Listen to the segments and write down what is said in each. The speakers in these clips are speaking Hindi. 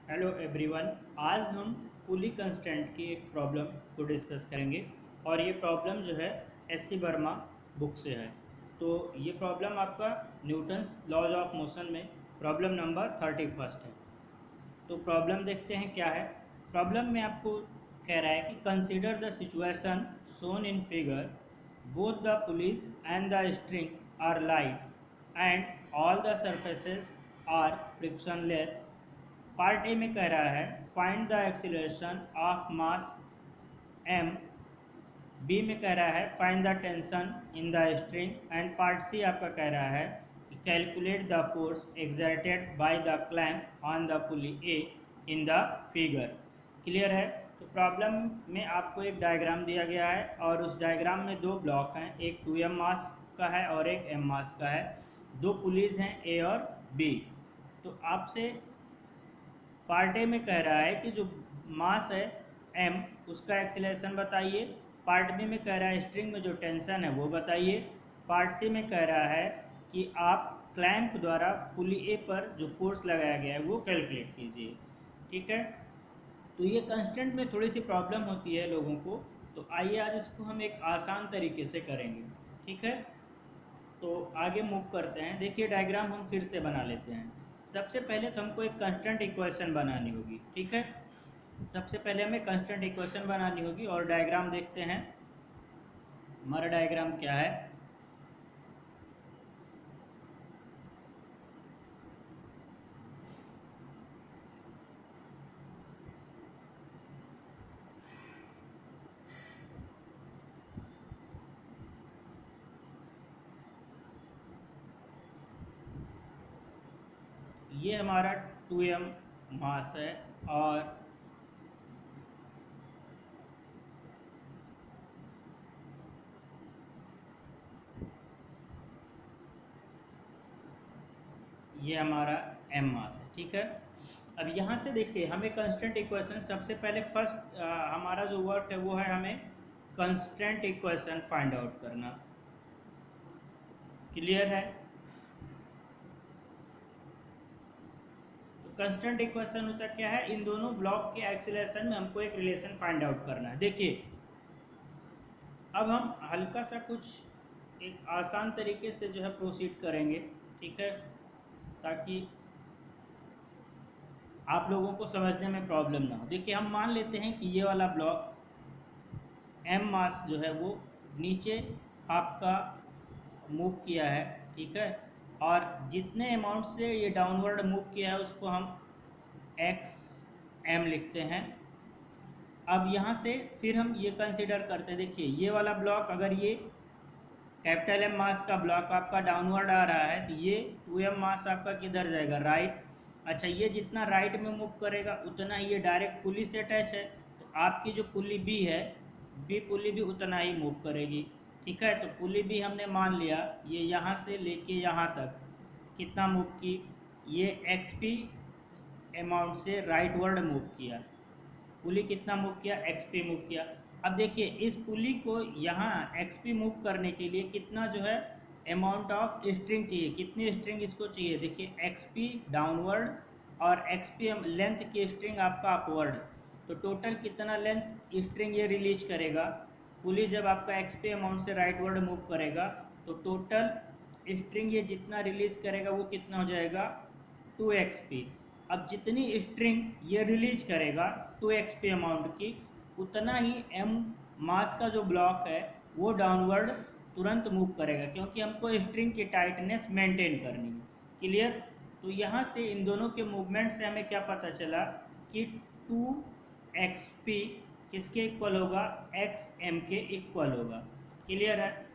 Hello everyone. आज हम पुली कंस्टेंट की एक प्रॉब्लम को डिस्कस करेंगे और ये प्रॉब्लम जो है एस सी वर्मा बुक से है। तो ये प्रॉब्लम आपका न्यूटन्स लॉज ऑफ मोशन में प्रॉब्लम नंबर 31 है। तो प्रॉब्लम देखते हैं क्या है। प्रॉब्लम में आपको कह रहा है कि consider the situation shown in figure, both the pulleys and the strings are light and all the surfaces are frictionless. Part A में कह रहा है find the acceleration of mass M. B में कह रहा है find the tension in the string. And part C आपका कह रहा है calculate the force exerted by the clamp on the pulley A in the figure. Clear है। तो प्रॉब्लम में आपको एक डायग्राम दिया गया है और उस डायग्राम में दो ब्लॉक हैं, एक 2m मास का है और एक m मास का है। दो पुलीज हैं ए और बी। तो आपसे पार्ट ए में कह रहा है कि जो मास है m उसका एक्सीलरेशन बताइए। पार्ट बी में कह रहा है स्ट्रिंग में जो टेंशन है वो बताइए। पार्ट सी में कह रहा है कि आप क्लैंप द्वारा पुली ए पर जो फोर्स लगाया गया है वो कैलकुलेट कीजिए। ठीक है। तो ये कंस्टेंट में थोड़ी सी प्रॉब्लम होती है लोगों को, तो आइए आज इसको हम एक आसान तरीके से करेंगे। ठीक है। तो आगे मूव करते हैं। देखिए डायग्राम हम फिर से बना लेते हैं। सबसे पहले तो हमको एक कांस्टेंट इक्वेशन बनानी होगी। ठीक है। सबसे पहले हमें कांस्टेंट इक्वेशन बनानी होगी और डायग्राम देखते हैं। हमारा डायग्राम क्या है। ये हमारा 2m मास है और ये हमारा m मास है। ठीक है। अब यहाँ से देखिए हमें कांस्टेंट इक्वेशन सबसे पहले फर्स्ट हमारा जो वर्क है वो है हमें कांस्टेंट इक्वेशन फाइंड आउट करना। क्लियर है। तो कांस्टेंट इक्वेशन होता क्या है, इन दोनों ब्लॉक के एक्सीलरेशन में हमको एक रिलेशन फाइंड आउट करना है। देखिए अब हम हल्का सा कुछ एक आसान तरीके से जो है प्रोसीड करेंगे। ठीक है। ताकि आप लोगों को समझने में प्रॉब्लम ना हो। देखिए हम मान लेते हैं कि ये वाला ब्लॉक m मास जो है वो नीचे आपका मूव किया है। ठीक है। और जितने अमाउंट से ये डाउनवर्ड मूव किया है उसको हम एक्स एम लिखते हैं। अब यहाँ से फिर हम ये कंसिडर करते हैं। देखिए ये वाला ब्लॉक अगर ये कैपिटल एम मास का ब्लॉक आपका डाउनवर्ड आ रहा है तो ये 2m मास आपका किधर जाएगा, राइट। अच्छा ये जितना राइट में मूव करेगा उतना ही ये डायरेक्ट पुली से अटैच है, तो आपकी जो पुली बी है बी पुली भी उतना ही मूव करेगी। ठीक है। तो पुली बी हमने मान लिया ये यहाँ से लेके यहाँ तक कितना मूव की, ये एक्सपी अमाउंट से राइटवर्ड मूव किया। पुली कितना मूव किया, एक्सपी मूव किया। अब देखिए इस पुली को यहाँ एक्सपी मूव करने के लिए कितना जो है अमाउंट ऑफ स्ट्रिंग चाहिए, कितनी स्ट्रिंग इसको चाहिए। देखिए एक्सपी डाउनवर्ड और एक्सपी लेंथ की स्ट्रिंग आपका अपवर्ड, तो टोटल कितना लेंथ स्ट्रिंग ये रिलीज करेगा। पुली जब आपका एक्सपी अमाउंट से राइटवर्ड मूव करेगा तो टोटल स्ट्रिंग ये जितना रिलीज करेगा वो कितना हो जाएगा, 2xp। अब जितनी स्ट्रिंग ये रिलीज करेगा 2xp अमाउंट की, उतना ही m मास का जो ब्लॉक है वो डाउनवर्ड तुरंत मूव करेगा, क्योंकि हमको स्ट्रिंग की टाइटनेस मेंटेन करनी है। क्लियर। तो यहाँ से इन दोनों के मूवमेंट से हमें क्या पता चला कि 2xp किसके इक्वल होगा, xm के इक्वल होगा। क्लियर है।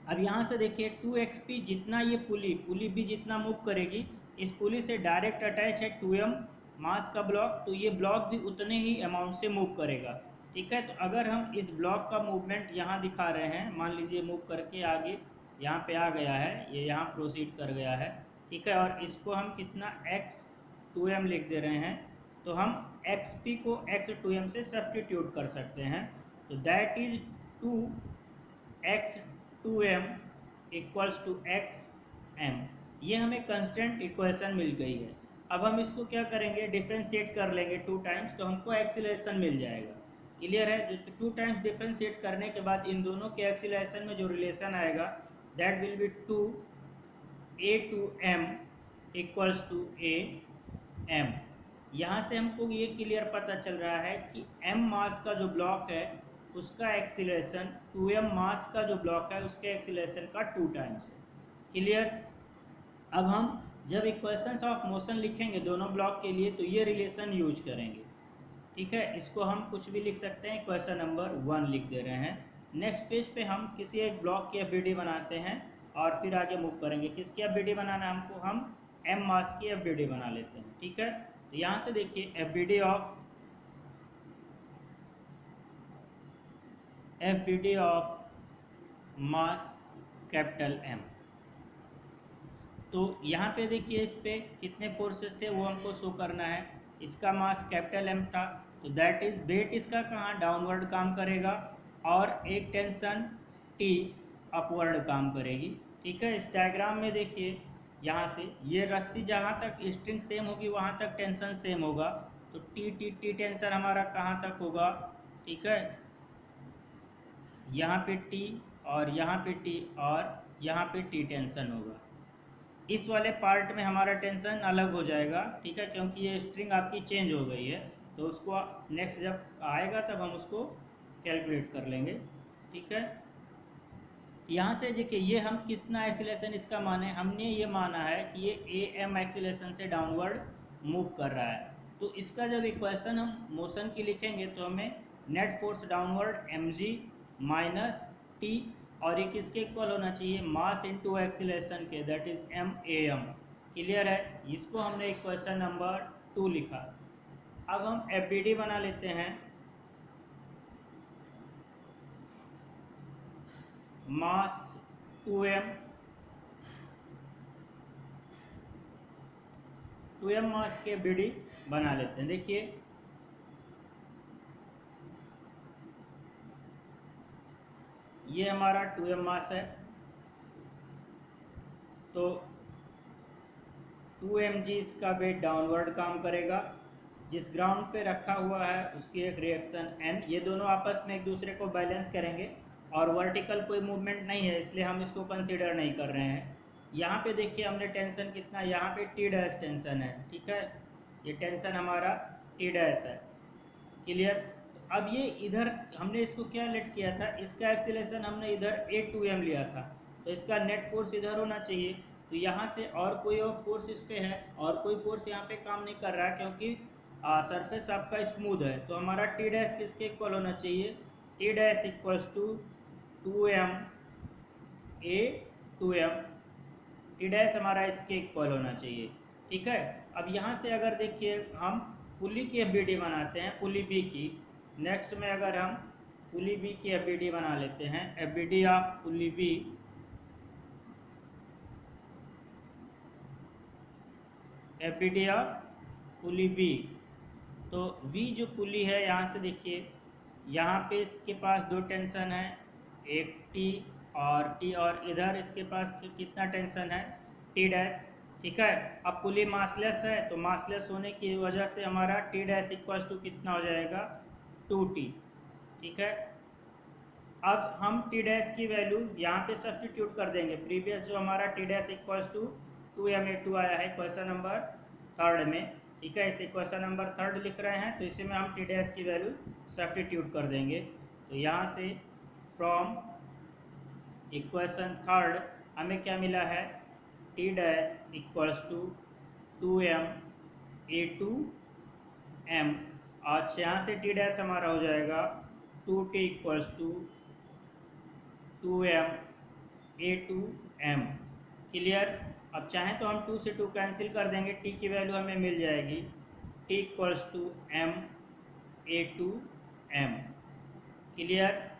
अब यहाँ से देखिए 2xp जितना ये पुली पुली भी जितना मूव करेगी, इस पुली से डायरेक्ट अटैच है 2m मास का ब्लॉक, तो ये ब्लॉक भी उतने ही अमाउंट से मूव करेगा। ठीक है। तो अगर हम इस ब्लॉक का मूवमेंट यहाँ दिखा रहे हैं, मान लीजिए मूव करके आगे यहाँ पे आ गया है, ये यहाँ प्रोसीड कर गया है। ठीक है। और इसको हम कितना x2m लिख दे रहे हैं, तो हम xp को x2m से सब्स्टिट्यूट कर सकते हैं। तो that is 2x2m equals to xm। ये हमें कंस्टेंट इक्वेशन मिल गई है। अब हम इसको क्या करेंगे, डिफ्रेंशिएट कर लेंगे 2 टाइम्स, तो हमको एक्सीलरेशन मिल जाएगा। क्लियर है? जो 2 टाइम्स डिफ्रेंशिएट करने के बाद इन दोनों के एक्सीलरेशन में जो रिलेशन आएगा that will be 2a/m equals to am। यहाँ से हमको ये क्लियर पता चल रहा है कि m मास का जो ब्लॉक है उसका एक्सीलरेशन 2m मास का जो ब्लॉक है उसके एक्सीलरेशन का 2 टाइम्स है। क्लियर? अब हम जब इक्वेशंस ऑफ मोशन लिखेंगे दोनों ब्लॉक के लिए तो ये रिलेशन यूज करेंगे। ठीक है, इसको हम कुछ भी लिख सकते हैं, क्वेश्चन नंबर 1 लिख दे रहे हैं। नेक्स्ट पेज पे हम किसी एक ब्लॉक की एफबीडी बनाते हैं और फिर आगे मूव करेंगे। किसकी एफबीडी बनाना है हमको, हम एम मास की एफबीडी बना लेते हैं। ठीक है, तो यहाँ से देखिए FBD of mass capital M. तो यहाँ पे देखिए इस पे कितने फोर्सेस थे वो हमको शो करना है। इसका मास कैपिटल एम था, तो दैट इज वेट इसका कहाँ डाउनवर्ड काम करेगा और एक टेंशन टी अपवर्ड काम करेगी। ठीक है, इस डायग्राम में देखिए यहाँ से ये रस्सी जहाँ तक स्ट्रिंग सेम होगी वहाँ तक टेंशन सेम होगा, तो टी टेंशन हमारा कहाँ तक होगा। ठीक है, यहाँ पे टी और यहाँ पे टी और यहाँ पे टी टेंशन होगा। इस वाले पार्ट में हमारा टेंशन अलग हो जाएगा। ठीक है, क्योंकि ये स्ट्रिंग आपकी चेंज हो गई है, तो उसको नेक्स्ट जब आएगा तब हम उसको कैलकुलेट कर लेंगे। ठीक है, यहाँ से देखिए ये हम कितना एक्सीलरेशन इसका माने, हमने ये माना है कि ये ए एम एक्सीलरेशन से डाउनवर्ड मूव कर रहा है। तो इसका जब इक्वेशन हम मोशन की लिखेंगे तो हमें net force downward M G minus T और ये किसके इक्वल होना चाहिए, मास इनटू एक्सीलरेशन के, that is M A M. Clear है? इसको हमने इक्वेशन नंबर 2 लिखा। अब हम एफबीडी बना लेते हैं। मास 2m मास के एफबीडी बना लेते हैं। देखिए ये हमारा 2m मास है, तो 2mg इसका वेट डाउनवर्ड काम करेगा। जिस ग्राउंड पे रखा हुआ है उसकी एक रिएक्शन n, ये दोनों आपस में एक दूसरे को बैलेंस करेंगे और वर्टिकल कोई मूवमेंट नहीं है इसलिए हम इसको कंसीडर नहीं कर रहे हैं। यहाँ पे देखिए हमने टेंशन कितना, यहाँ पे टी डैश टेंशन है। ठीक है, ये टेंशन हमारा टी डैश है। क्लियर? अब ये इधर हमने इसको क्या लेट किया था, इसका एक्सीलरेशन हमने इधर a2m लिया था, तो इसका नेट फोर्स इधर होना चाहिए। तो यहाँ से और कोई और फोर्स इस पे है और कोई फोर्स यहाँ पे काम नहीं कर रहा है क्योंकि सरफेस आपका स्मूथ है। तो हमारा टी डैश किसके इक्वल होना चाहिए, T dash equals to 2m a2m, T dash हमारा इसके इक्वल होना चाहिए। ठीक है, अब यहाँ से अगर देखिए हम पुली की एफबीडी बनाते हैं, पुली बी की। नेक्स्ट में अगर हम पुली बी की एफबीडी बना लेते हैं, FBD of pulley B, FBD of pulley B, तो वी जो पुली है यहाँ से देखिए यहाँ पे इसके पास 2 टेंशन है, एक टी और इधर इसके पास कितना टेंशन है, टी डैश। ठीक है, अब पुली मासलेस है तो मासलेस होने की वजह से हमारा टी डैश इक्वल्स टू कितना हो जाएगा, 2t। ठीक है, अब हम टी डैश की वैल्यू यहाँ पे सब्स्टिट्यूट कर देंगे। प्रीवियस जो हमारा T dash equals to 2m/2 आया है क्वेश्चन नंबर 3 में। ठीक है, इसे क्वेश्चन नंबर 3 लिख रहे हैं तो इसी में हम टी डैश की वैल्यू सब्स्टिट्यूट कर देंगे। तो यहाँ से फ्रॉम इक्वेशन 3 हमें क्या मिला है, T dash equals to 2m a2m, और यहाँ से टी डैश हमारा हो जाएगा 2t equals to 2m a2m। Clear? अब चाहें तो हम 2 से 2 कैंसिल कर देंगे, t की वैल्यू हमें मिल जाएगी t equals to m a2m। Clear?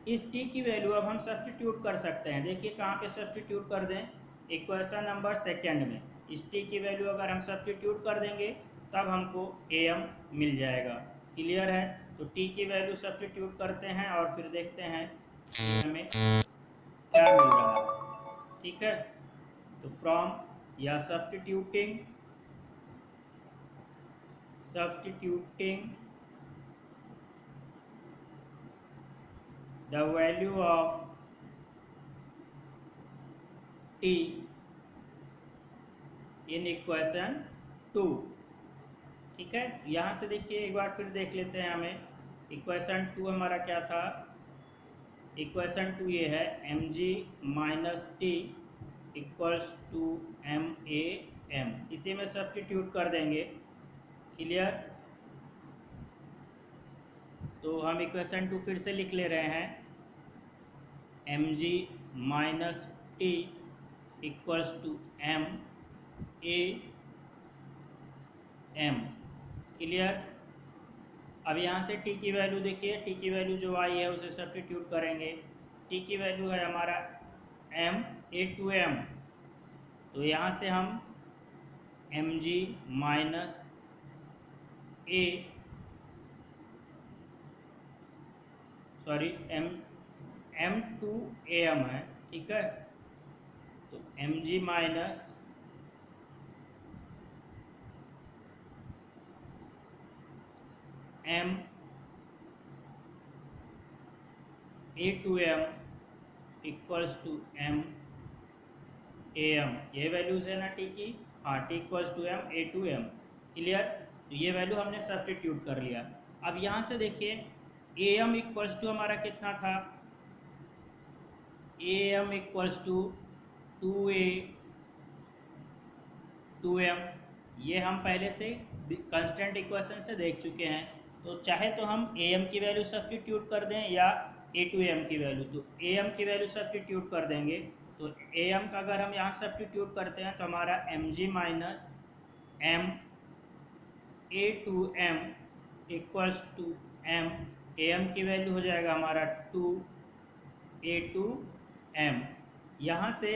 इस t की वैल्यू अब हम सब्स्टिट्यूट कर सकते हैं। देखिए कहाँ पे सब्स्टिट्यूट कर दें, इक्वेशन नंबर 2 में इस t की वैल्यू अगर हम सब्स्टिट्यूट कर देंगे तब हमको am मिल जाएगा। क्लियर है? तो t की वैल्यू सब्स्टिट्यूट करते हैं और फिर देखते हैं हमें क्या मिल रहा है। ठीक है, तो फ्रॉम या substituting the value of t in equation 2। ठीक है, यहाँ से देखिए एक बार फिर देख लेते हैं। हमें इक्वेशन 2 हमारा क्या था? इक्वेशन 2 ये है mg minus T equals to M A M. इसी में सब्स्टिट्यूट कर देंगे। क्लियर? तो हम इक्वेशन 2 फिर से लिख ले रहे हैं, mg minus T equals to M A M. Clear? अब यहाँ से t की वैल्यू देखिए, t की वैल्यू जो आई है उसे सब्स्टिट्यूट करेंगे। t की वैल्यू है हमारा m a टू m, तो यहाँ से हम mg minus a m two am है। ठीक है, तो mg minus m a two m equals to m a m। ये वैल्यूज है ना t की? हाँ, t equals to m a two m। Clear? तो ये वैल्यू हमने सब्स्टिट्यूट कर लिया। अब यहाँ से देखिए a m इक्वल्स टू हमारा कितना था? a m equals to 2a 2m। ये हम पहले से कांस्टेंट इक्वेशन से देख चुके हैं। तो चाहे तो हम am की वैल्यू सब्स्टिट्यूट कर दें या a टू m की वैल्यू। तो am की वैल्यू सब्स्टिट्यूट कर देंगे। तो am का अगर हम यहाँ सब्स्टिट्यूट करते हैं तो हमारा mg minus m a two m equals to m। am की वैल्यू हो जाएगा हमारा 2 a टू m। यहाँ से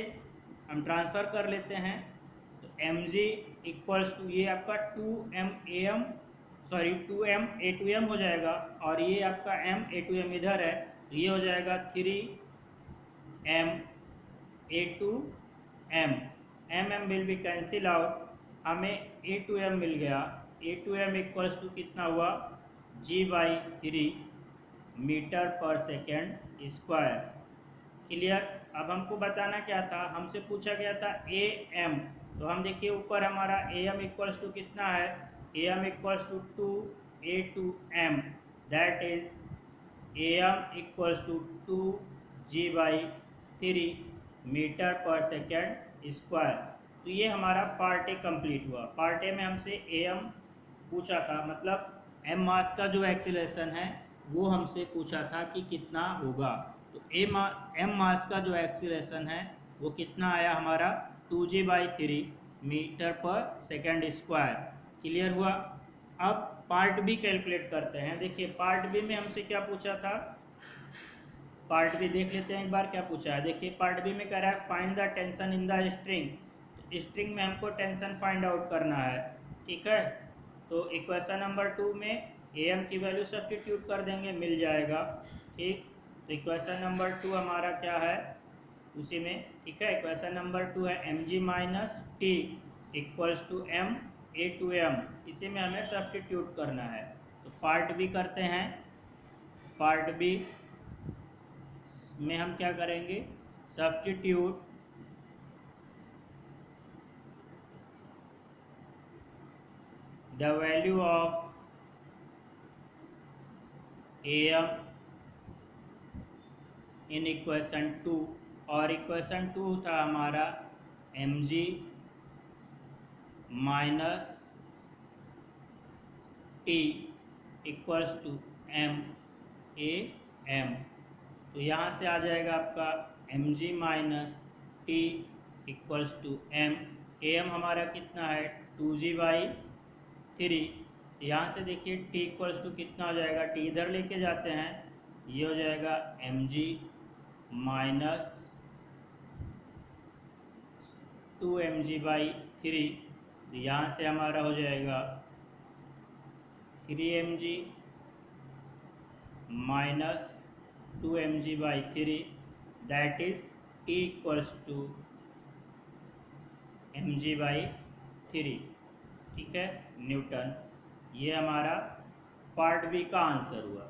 हम ट्रांसफ़र कर लेते हैं, तो mg इक्वल्स टू ये आपका 2m a टू m हो जाएगा, और ये आपका m a टू m इधर है, तो ये हो जाएगा 3m a two m। m will be cancel out, हमें a टू m मिल गया। a two m equals to कितना हुआ? g/3 metre per second square. Clear? अब हमको बताना क्या था? हमसे पूछा गया था am, तो हम देखिए ऊपर हमारा am इक्वल्स टू कितना है? am equals to 2 a two m, that is am equals to 2g/3 metre per second square. तो ये हमारा पार्ट ए कंप्लीट हुआ। पार्ट ए में हमसे am पूछा था, मतलब m मास का जो एक्सीलरेशन है वो हमसे पूछा था कि कितना होगा। तो m मास का जो एक्सीलरेशन है वो कितना आया हमारा? 2g/3 metre per second square. Clear हुआ? अब पार्ट बी कैलकुलेट करते हैं। देखिए पार्ट बी में हमसे क्या पूछा था? पार्ट बी देख लेते हैं एक बार क्या पूछा है। देखिए पार्ट बी में कह रहा है find the tension in the string. तो स्ट्रिंग में हमको टेंशन फाइंड आउट करना है। ठीक है, तो इक्वेशन नंबर 2 में am की वैल्यू सब्स्टिट्यूट कर देंगे, मिल जाएगा। ठीक, तो इक्वेशन नंबर 2 हमारा क्या है उसी में? ठीक है, इक्वेशन नंबर 2 है mg minus T equals to m a two m। इसी में हमें सब्स्टिट्यूट करना है। तो पार्ट बी करते हैं। पार्ट बी में हम क्या करेंगे? Substitute the value of am in equation 2, और इक्वेशन 2 था हमारा mg minus T equals to m a m। तो यहाँ से आ जाएगा आपका mg minus T equals to m। am हमारा कितना है? 2g/3। यहाँ से देखिए t इक्वल्स टू कितना हो जाएगा? t इधर लेके जाते हैं, ये हो जाएगा mg माइनस 2mg/3। तो यहाँ से हमारा हो जाएगा 3mg minus 2mg/3, that is t equals to mg/3, ठीक है, न्यूटन। ये हमारा पार्ट बी का आंसर हुआ।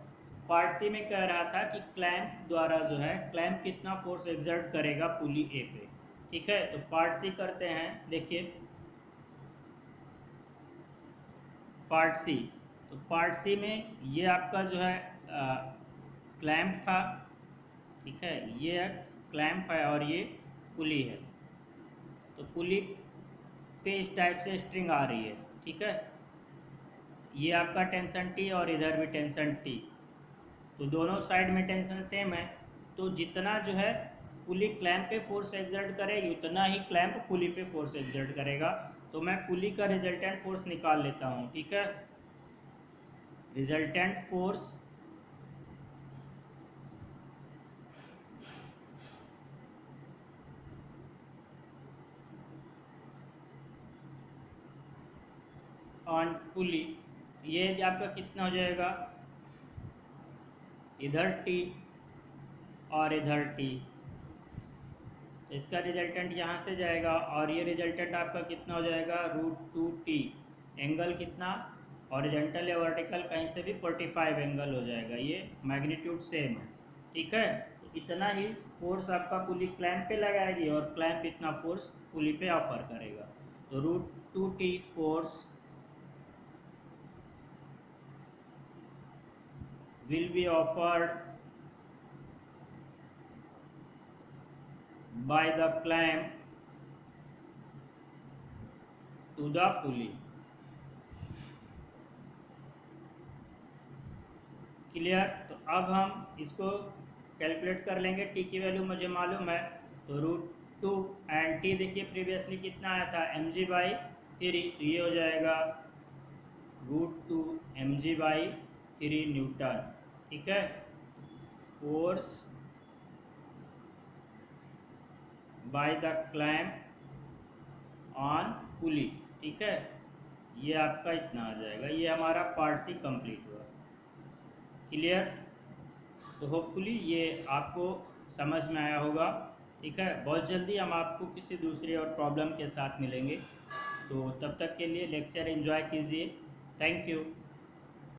पार्ट सी में कह रहा था कि क्लैंप द्वारा जो है, क्लैंप कितना फोर्स एक्सर्ट करेगा पुली ए पे, ठीक है। तो पार्ट सी करते हैं, देखिए पार्ट सी। तो पार्ट सी में ये आपका जो है क्लैंप था, ठीक है, ये क्लैंप है और ये पुली है। तो पुली पे इस टाइप से स्ट्रिंग आ रही है, ठीक है, ये आपका टेंशन टी और इधर भी टेंशन टी, तो दोनों साइड में टेंशन सेम है। तो जितना जो है पुली क्लैंप पे फोर्स एक्सर्ट करेगी, उतना ही क्लैंप पुली पे फोर्स एक्सर्ट करेगा। तो मैं पुली का रिजल्टेंट फोर्स निकाल लेता हूँ, ठीक है। रिजल्टेंट फोर्स ऑन पुली, ये आपका कितना हो जाएगा, इधर टी और इधर टी, इसका रिजल्टेंट यहाँ से जाएगा और ये रिजल्टेंट आपका कितना हो जाएगा, √2t। एंगल कितना, हॉरिजॉन्टल या वर्टिकल कहीं से भी 45 एंगल हो जाएगा, ये मैग्नीट्यूड सेम है, ठीक है। तो इतना ही फोर्स आपका पुली क्लैंप पे लगाएगी और क्लैंप इतना फोर्स पुली पे ऑफर करेगा। तो √2t force will be offered by the clamp to the pulley। Clear. तो अब हम इसको कैलकुलेट कर लेंगे, टी की वैल्यू मुझे मालूम है, तो √2 एंड टी देखिए प्रीवियसली कितना आया था, mg/3, तो ये हो जाएगा √2 mg/3 न्यूटन, ठीक है। Force by the clamp on pulley, ठीक है, ये आपका इतना आ जाएगा। ये हमारा पार्ट सी कंप्लीट हुआ। क्लियर। तो होपफुली ये आपको समझ में आया होगा, ठीक है। बहुत जल्दी हम आपको किसी दूसरी और प्रॉब्लम के साथ मिलेंगे, तो तब तक के लिए लेक्चर एंजॉय कीजिए। Thank you.